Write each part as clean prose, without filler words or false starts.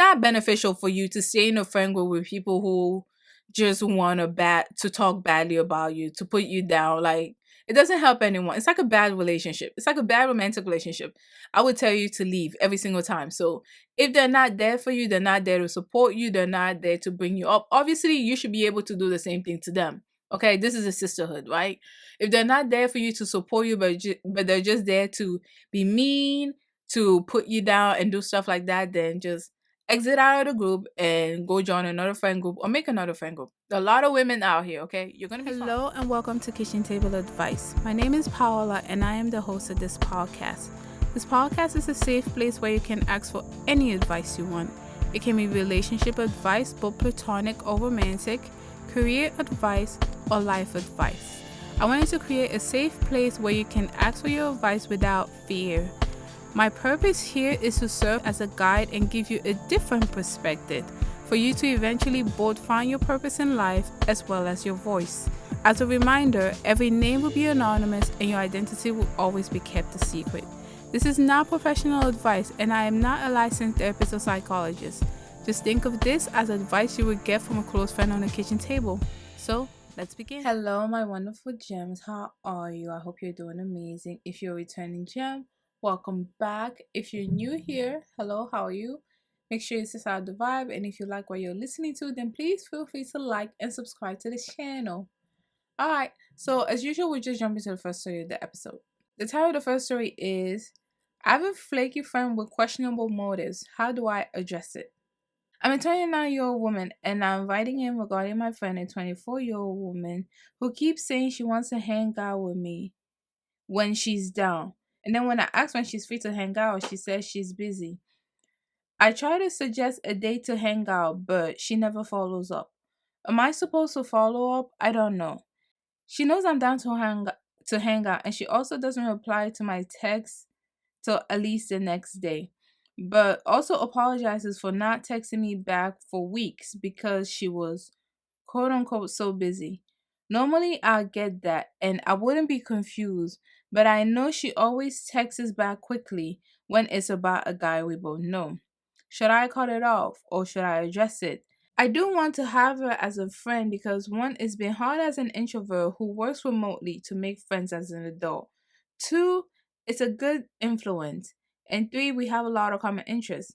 not beneficial for you to stay in a friend group with people who just want to talk badly about you, to put you down. Like, it doesn't help anyone. It's like a bad relationship. It's like a bad romantic relationship. I would tell you to leave every single time. So if they're not there for you, they're not there to support you, they're not there to bring you up. Obviously, you should be able to do the same thing to them. Okay, this is a sisterhood, right? If they're not there for you to support you, but they're just there to be mean, to put you down and do stuff like that, then just exit out of the group and go join another friend group or make another friend group. There are a lot of women out here, okay? You're gonna be fine. Hello and welcome to Kitchen Table Advice. My name is Paola and I am the host of this podcast. This podcast is a safe place where you can ask for any advice you want. It can be relationship advice, both platonic or romantic, career advice, or life advice. I wanted to create a safe place where you can ask for your advice without fear. My purpose here is to serve as a guide and give you a different perspective for you to eventually both find your purpose in life as well as your voice. As a reminder, every name will be anonymous and your identity will always be kept a secret. This is not professional advice and I am not a licensed therapist or psychologist. Just think of this as advice you would get from a close friend on a kitchen table. So, let's begin. Hello, my wonderful gems. How are you? I hope you're doing amazing. If you're a returning gem, welcome back. If you're new here, hello, how are you? Make sure you set out the vibe, and if you like what you're listening to, then please feel free to like and subscribe to the channel. Alright, so as usual, we're just jumping to the first story of the episode. The title of the first story is I have a flaky friend with questionable motives. How do I address it? I'm a 29-year-old woman and I'm writing in regarding my friend, a 24-year-old woman who keeps saying she wants to hang out with me when she's down. And then when I ask when she's free to hang out, she says she's busy. I try to suggest a date to hang out, but she never follows up. Am I supposed to follow up? I don't know. She knows I'm down to hang out, and she also doesn't reply to my texts till at least the next day. But also apologizes for not texting me back for weeks because she was quote unquote so busy. Normally I'll get that and I wouldn't be confused, but I know she always texts back quickly when it's about a guy we both know. Should I cut it off or should I address it? I do want to have her as a friend because one, it's been hard as an introvert who works remotely to make friends as an adult. Two, it's a good influence. And three, we have a lot of common interests.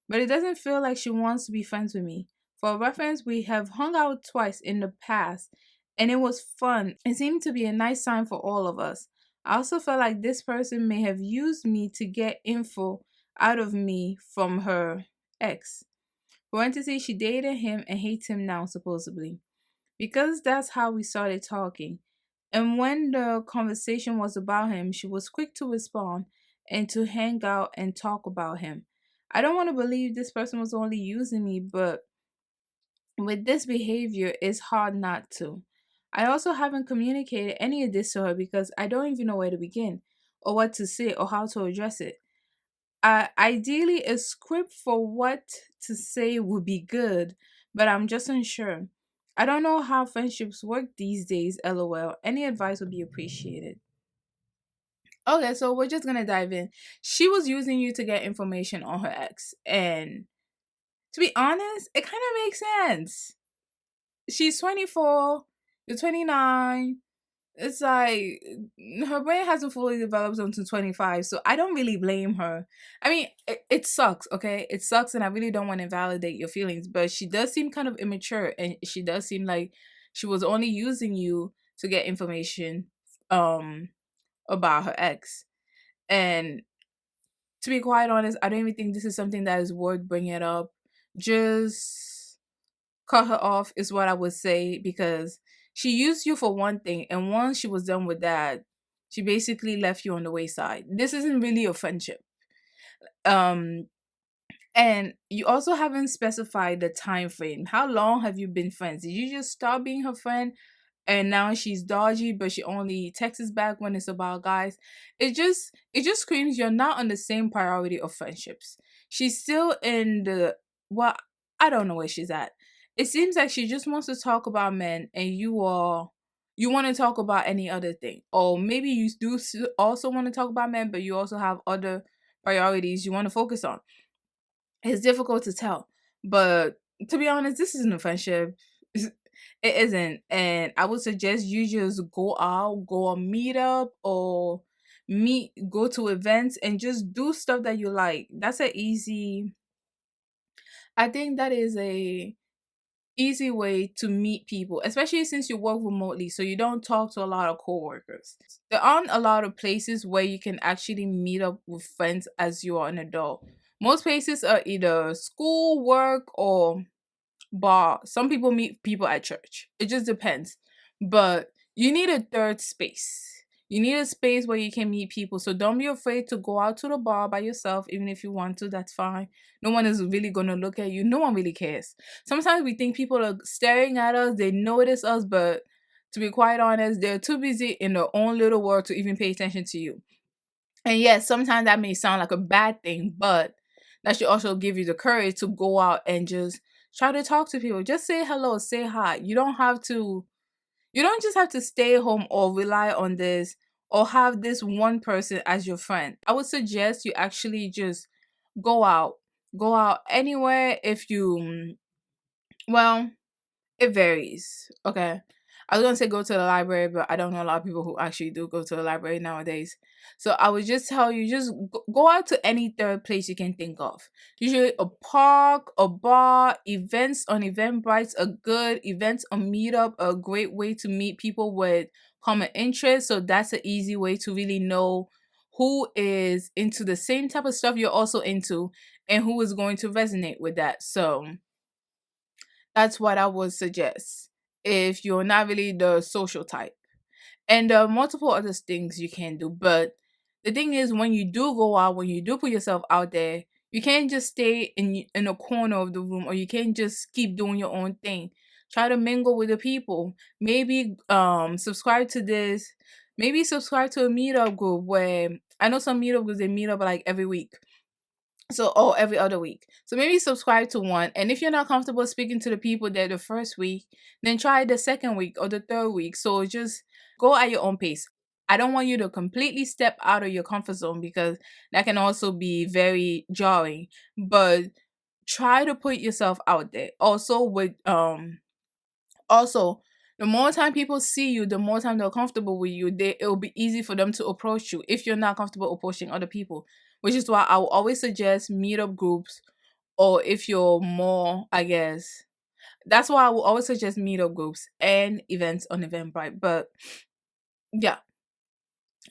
But it doesn't feel like she wants to be friends with me. For reference, we have hung out twice in the past and it was fun. It seemed to be a nice time for all of us. I also felt like this person may have used me to get info out of me from her ex. Parentheses, she dated him and hates him now, supposedly. Because that's how we started talking. And when the conversation was about him, she was quick to respond and to hang out and talk about him. I don't want to believe this person was only using me, but with this behavior, it's hard not to. I also haven't communicated any of this to her because I don't even know where to begin, or what to say, or how to address it. Ideally, a script for what to say would be good, but I'm just unsure. I don't know how friendships work these days, lol. Any advice would be appreciated. Okay, so we're just gonna dive in. She was using you to get information on her ex, and to be honest, it kind of makes sense. She's 24, you're 29. It's like her brain hasn't fully developed until 25, so I don't really blame her. I mean, it sucks, okay? It sucks, and I really don't want to invalidate your feelings, but she does seem kind of immature, and she does seem like she was only using you to get information about her ex. And to be quite honest, I don't even think this is something that is worth bringing up. Just cut her off is what I would say because she used you for one thing, and once she was done with that, she basically left you on the wayside. This isn't really a friendship. Um, and you also haven't specified the time frame. How long have you been friends? Did you just stop being her friend and now she's dodgy, but she only texts back when it's about guys? It just screams you're not on the same priority of friendships. She's still in the well, I don't know where she's at. It seems like she just wants to talk about men, and you want to talk about any other thing, or maybe you do also want to talk about men, but you also have other priorities you want to focus on. It's difficult to tell. But to be honest, this isn't a friendship. It isn't. And I would suggest you just go out, go on meetup or go to events and just do stuff that you like. I think that is a easy way to meet people, especially since you work remotely, so you don't talk to a lot of coworkers. There aren't a lot of places where you can actually meet up with friends as you are an adult. Most places are either school, work, or bar. Some people meet people at church. It just depends. But you need a third space. You need a space where you can meet people. So don't be afraid to go out to the bar by yourself, even if you want to, that's fine. No one is really going to look at you. No one really cares. Sometimes we think people are staring at us, they notice us, but to be quite honest, they're too busy in their own little world to even pay attention to you. And yes, sometimes that may sound like a bad thing, but that should also give you the courage to go out and just try to talk to people. Just say hello, say hi. You don't just have to stay home or rely on this or have this one person as your friend. I would suggest you actually just go out. Go out anywhere if you well, it varies. Okay. I was gonna say go to the library, but I don't know a lot of people who actually do go to the library nowadays. So I would just tell you, just go out to any third place you can think of. Usually a park, a bar, events on Eventbrite are good. Events on Meetup are a great way to meet people with common interests. So that's an easy way to really know who is into the same type of stuff you're also into and who is going to resonate with that. So that's what I would suggest if you're not really the social type. And there are multiple other things you can do. But the thing is, when you do go out, when you do put yourself out there, you can't just stay in a corner of the room, or you can't just keep doing your own thing. Try to mingle with the people. Maybe subscribe to this. Maybe subscribe to a meetup group where I know some meetup groups they meet up like every week. So, or every other week. So maybe subscribe to one. And if you're not comfortable speaking to the people there the first week, then try the second week or the third week. So just go at your own pace. I don't want you to completely step out of your comfort zone because that can also be very jarring. But try to put yourself out there. Also, the more time people see you, the more time they're comfortable with you, it'll be easy for them to approach you if you're not comfortable approaching other people. Which is why I will always suggest meetup groups, or if you're more, I guess, that's why I will always suggest meetup groups and events on Eventbrite. But yeah,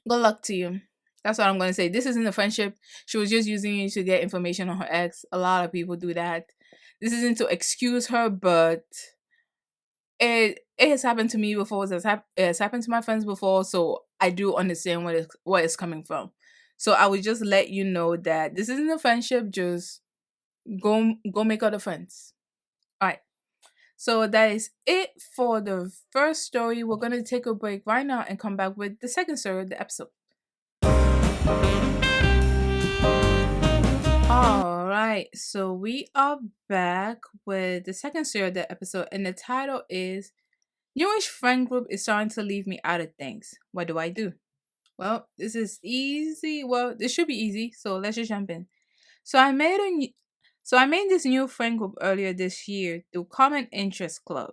good luck to you. That's what I'm going to say. This isn't a friendship. She was just using you to get information on her ex. A lot of people do that. This isn't to excuse her, but it has happened to me before. It has happened to my friends before, so I do understand what it's coming from. So I would just let you know that this isn't a friendship. Just go make other friends. All right. So that is it for the first story. We're gonna take a break right now and come back with the second story of the episode. All right. So we are back with the second story of the episode, and the title is Newish friend group is starting to leave me out of things. What do I do? Well, this is easy. Well, this should be easy. So let's just jump in. So I made a new, so I made this new friend group earlier this year through Common Interest Club.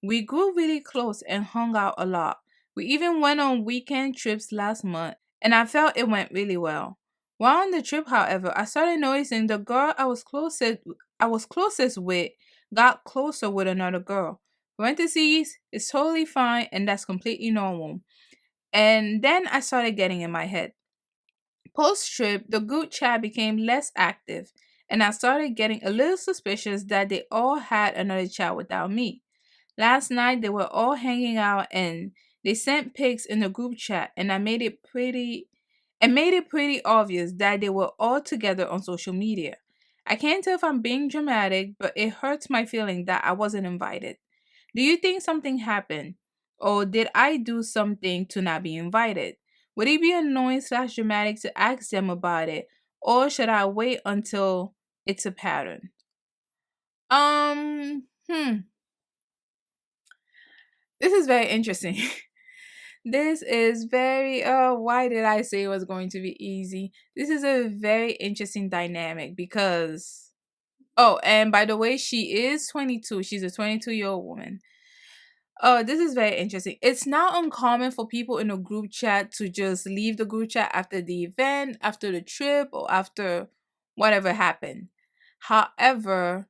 We grew really close and hung out a lot. We even went on weekend trips last month, and I felt it went really well. While on the trip, however, I started noticing the girl I was closest with got closer with another girl. Parentheses, it's totally fine and that's completely normal. And then I started getting in my head. Post trip, the group chat became less active, and I started getting a little suspicious that they all had another chat without me. Last night, they were all hanging out and they sent pics in the group chat, and I made it pretty obvious that they were all together on social media. I can't tell if I'm being dramatic, but it hurts my feeling that I wasn't invited. Do you think something happened? Or did I do something to not be invited? Would it be annoying slash dramatic to ask them about it? Or should I wait until it's a pattern? Hmm. This is very interesting. This is very why did I say it was going to be easy? This is a very interesting dynamic because Oh, and by the way, she is 22. She's a 22-year-old woman. Oh, this is very interesting. It's not uncommon for people in a group chat to just leave the group chat after the event, after the trip, or after whatever happened. However,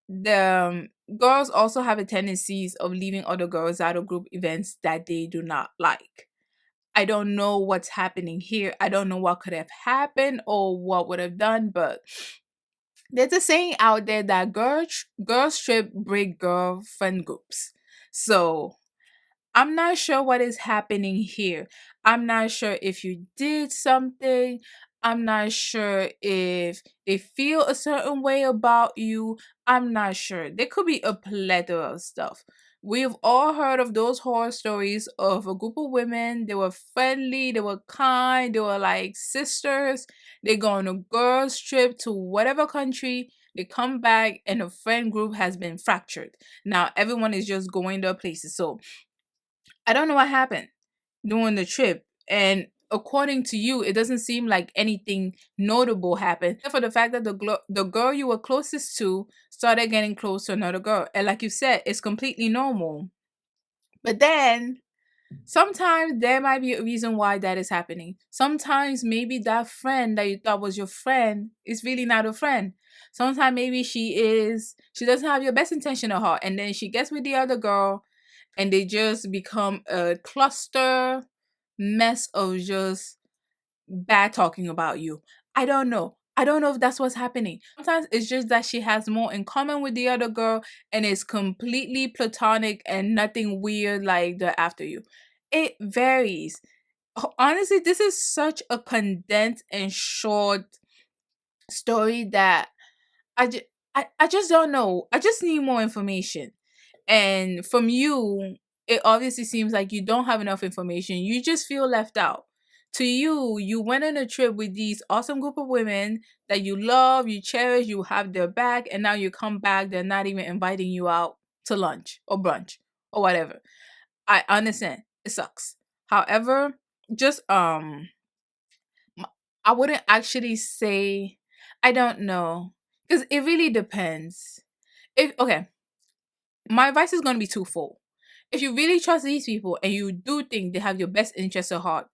the girls also have a tendencies of leaving other girls out of group events that they do not like. I don't know what's happening here. I don't know what could have happened or what would have done, but there's a saying out there that girls trip break girlfriend groups. So I'm not sure what is happening here. I'm not sure if you did something. I'm not sure if they feel a certain way about you. I'm not sure. There could be a plethora of stuff. We've all heard of those horror stories of a group of women. They were friendly, they were kind, they were like sisters. They go on a girls' trip to whatever country. They come back and the friend group has been fractured. Now everyone is just going their places. So I don't know what happened during the trip. And according to you, it doesn't seem like anything notable happened. Except for the fact that the girl you were closest to started getting close to another girl. And like you said, it's completely normal. But then sometimes there might be a reason why that is happening. Sometimes maybe that friend that you thought was your friend is really not a friend. Sometimes maybe she doesn't have your best intention at heart. And then she gets with the other girl and they just become a cluster mess of just bad talking about you. I don't know. I don't know if that's what's happening. Sometimes it's just that she has more in common with the other girl and it's completely platonic and nothing weird like they're after you. It varies. Honestly, this is such a condensed and short story that I, ju- I just don't know. I just need more information. And from you, it obviously seems like you don't have enough information. You just feel left out. To you, you went on a trip with these awesome group of women that you love, you cherish, you have their back, and now you come back, they're not even inviting you out to lunch or brunch or whatever. I understand. It sucks. However, just m- I wouldn't actually say I don't know. Because it really depends. If okay, my advice is going to be twofold. If you really trust these people and you do think they have your best interest at heart,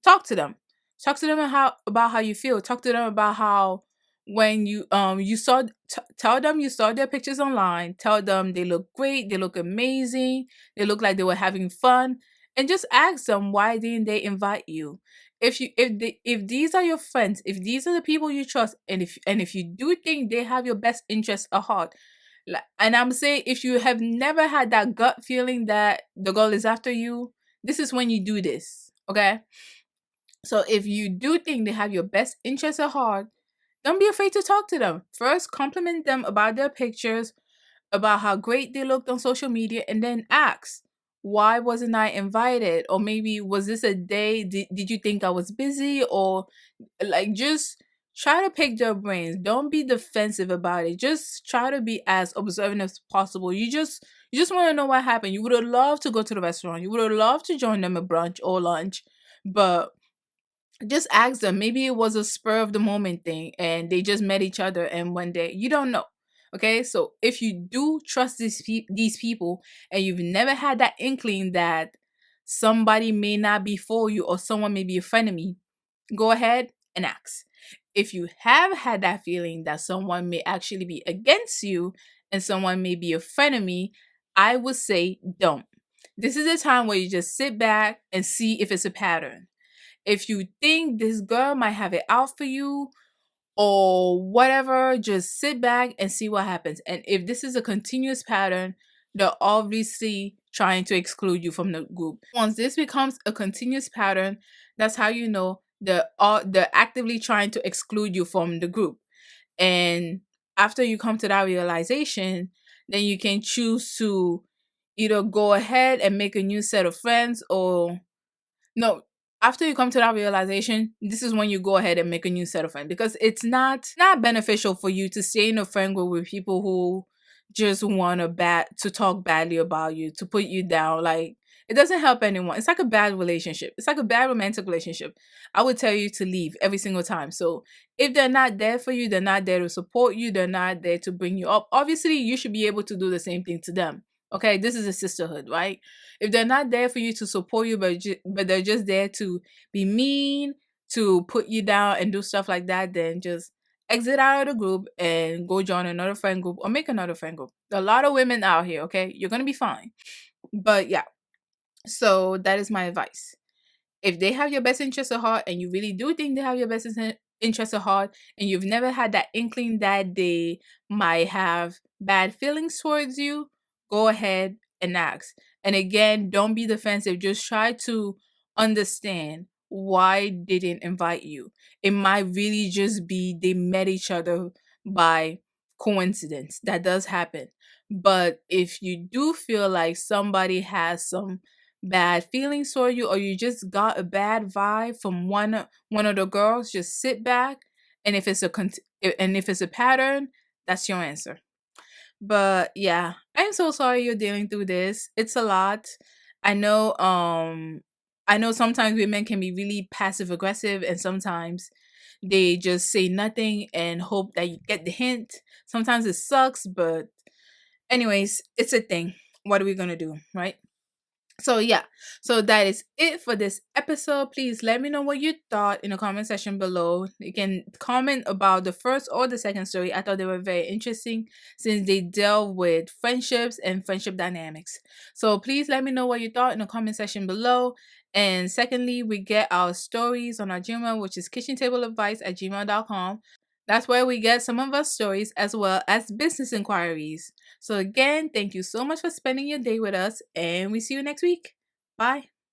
talk to them. Talk to them about how you feel. Talk to them about how when you tell them you saw their pictures online. Tell them they look great, they look amazing, they look like they were having fun, and just ask them why didn't they invite you. If these are your friends, if these are the people you trust, and if you do think they have your best interest at heart, and I'm saying if you have never had that gut feeling that the girl is after you, this is when you do this. Okay? So if you do think they have your best interest at heart, don't be afraid to talk to them. First, compliment them about their pictures, about how great they looked on social media, and then ask, why wasn't I invited? Or maybe was this a day? Did you think I was busy? Or like just try to pick their brains. Don't be defensive about it. Just try to be as observant as possible. You just want to know what happened. You would have loved to go to the restaurant. You would have loved to join them at brunch or lunch, but just ask them. Maybe it was a spur of the moment thing and they just met each other and one day you don't know. Okay, so if you do trust these people and you've never had that inkling that somebody may not be for you or someone may be a friend of me, go ahead and ask. If you have had that feeling that someone may actually be against you and someone may be a frenemy, I would say don't. This is a time where you just sit back and see if it's a pattern. If you think this girl might have it out for you or whatever, just sit back and see what happens. And if this is a continuous pattern, they're obviously trying to exclude you from the group. Once this becomes a continuous pattern, that's how you know they're actively trying to exclude you from the group. And after you come to that realization, then you can choose to either go ahead and make a new set of friends or no, after you come to that realization, this is when you go ahead and make a new set of friends because it's not beneficial for you to stay in a friend group with people who just want to talk badly about you, to put you down. Like It doesn't help anyone. It's like a bad relationship. It's like a bad romantic relationship. I would tell you to leave every single time. So if they're not there for you, they're not there to support you, they're not there to bring you up. Obviously, you should be able to do the same thing to them. Okay, this is a sisterhood, right? If they're not there for you to support you, but they're just there to be mean, to put you down and do stuff like that, then just exit out of the group and go join another friend group or make another friend group. There are a lot of women out here, okay? You're gonna be fine. But yeah, so that is my advice. If they have your best interest at heart and you really do think they have your best interest at heart and you've never had that inkling that they might have bad feelings towards you, go ahead and ask. And again, don't be defensive. Just try to understand why they didn't invite you. It might really just be they met each other by coincidence. That does happen. But if you do feel like somebody has some bad feelings for you or you just got a bad vibe from one of the girls, just sit back, and if it's a pattern, that's your answer. But yeah, I'm so sorry you're dealing through this. It's a lot. I know I know sometimes women can be really passive aggressive and sometimes they just say nothing and hope that you get the hint. Sometimes it sucks, but anyways, it's a thing. What are we going to do, right? So yeah, so that is it for this episode. Please let me know what you thought in the comment section below. You can comment about the first or the second story. I thought they were very interesting since they deal with friendships and friendship dynamics. So please let me know what you thought in the comment section below. And secondly, we get our stories on our Gmail, which is kitchentableadvice@gmail.com. That's where we get some of our stories as well as business inquiries. So, again, thank you so much for spending your day with us, and we see you next week. Bye.